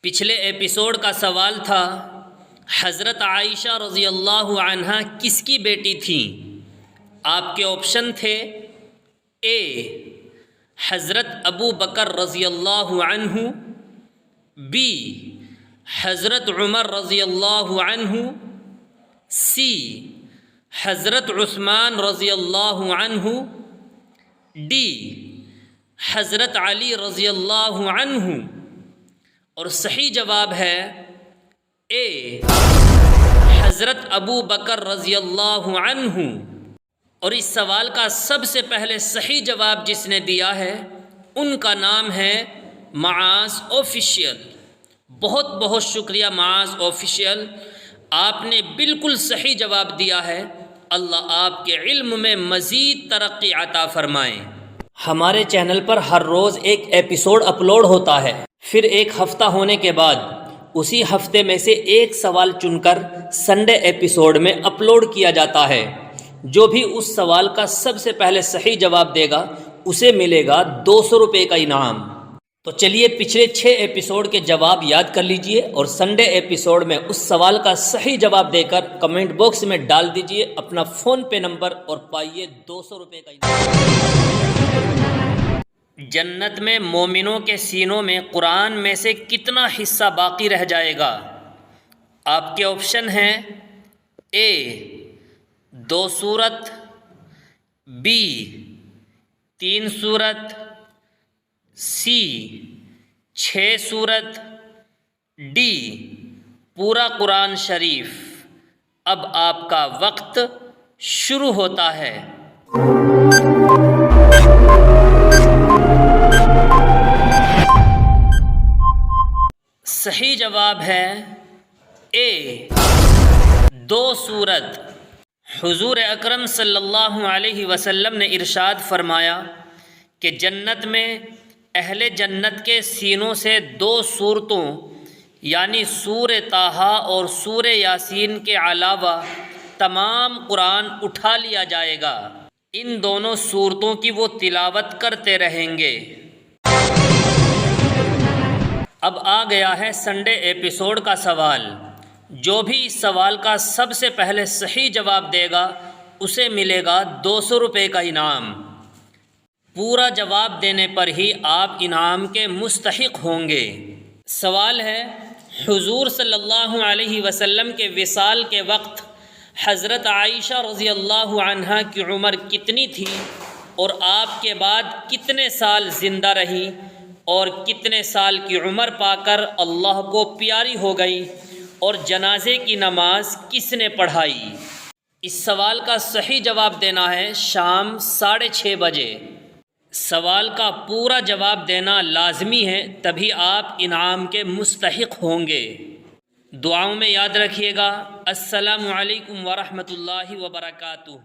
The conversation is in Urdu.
پچھلے ایپیسوڈ کا سوال تھا حضرت عائشہ رضی اللہ عنہا کس کی بیٹی تھیں؟ آپ کے آپشن تھے اے حضرت ابو بکر رضی اللہ عنہ، بی حضرت عمر رضی اللہ عنہ، سی حضرت عثمان رضی اللہ عنہ، ڈی حضرت علی رضی اللہ عنہ۔ اور صحیح جواب ہے اے حضرت ابو بکر رضی اللہ عنہ۔ اور اس سوال کا سب سے پہلے صحیح جواب جس نے دیا ہے ان کا نام ہے معاذ آفیشیل۔ بہت بہت شکریہ معاذ آفیشیل، آپ نے بالکل صحیح جواب دیا ہے۔ اللہ آپ کے علم میں مزید ترقی عطا فرمائے۔ ہمارے چینل پر ہر روز ایک ایپیسوڈ اپلوڈ ہوتا ہے، پھر ایک ہفتہ ہونے کے بعد اسی ہفتے میں سے ایک سوال چن کر سنڈے ایپیسوڈ میں اپلوڈ کیا جاتا ہے۔ جو بھی اس سوال کا سب سے پہلے صحیح جواب دے گا اسے ملے گا 200 روپے کا انعام۔ تو چلیے پچھلے 6 ایپیسوڈ کے جواب یاد کر لیجئے اور سنڈے ایپیسوڈ میں اس سوال کا صحیح جواب دے کر کمنٹ باکس میں ڈال دیجئے اپنا فون پے نمبر اور پائیے 200 روپے کا انعام۔ جنت میں مومنوں کے سینوں میں قرآن میں سے کتنا حصہ باقی رہ جائے گا؟ آپ کے آپشن ہیں اے 2 سورت، بی 3 سورت، سی 6 سورت، ڈی پورا قرآن شریف۔ اب آپ کا وقت شروع ہوتا ہے۔ صحیح جواب ہے اے 2 سورت۔ حضور اکرم صلی اللہ علیہ وسلم نے ارشاد فرمایا کہ جنت میں اہل جنت کے سینوں سے 2 سورتوں یعنی سورہ طٰہٰ اور سورہ یاسین کے علاوہ تمام قرآن اٹھا لیا جائے گا۔ ان دونوں سورتوں کی وہ تلاوت کرتے رہیں گے۔ اب آ گیا ہے سنڈے ایپیسوڈ کا سوال۔ جو بھی اس سوال کا سب سے پہلے صحیح جواب دے گا اسے ملے گا 200 روپے کا انعام۔ پورا جواب دینے پر ہی آپ انعام کے مستحق ہوں گے۔ سوال ہے حضور صلی اللہ علیہ وسلم کے وصال کے وقت حضرت عائشہ رضی اللہ عنہا کی عمر کتنی تھی اور آپ کے بعد کتنے سال زندہ رہی اور کتنے سال کی عمر پا کر اللہ کو پیاری ہو گئی اور جنازے کی نماز کس نے پڑھائی؟ اس سوال کا صحیح جواب دینا ہے شام 6:30 بجے۔ سوال کا پورا جواب دینا لازمی ہے، تبھی آپ انعام کے مستحق ہوں گے۔ دعاؤں میں یاد رکھیے گا۔ السلام علیکم ورحمۃ اللہ وبرکاتہ۔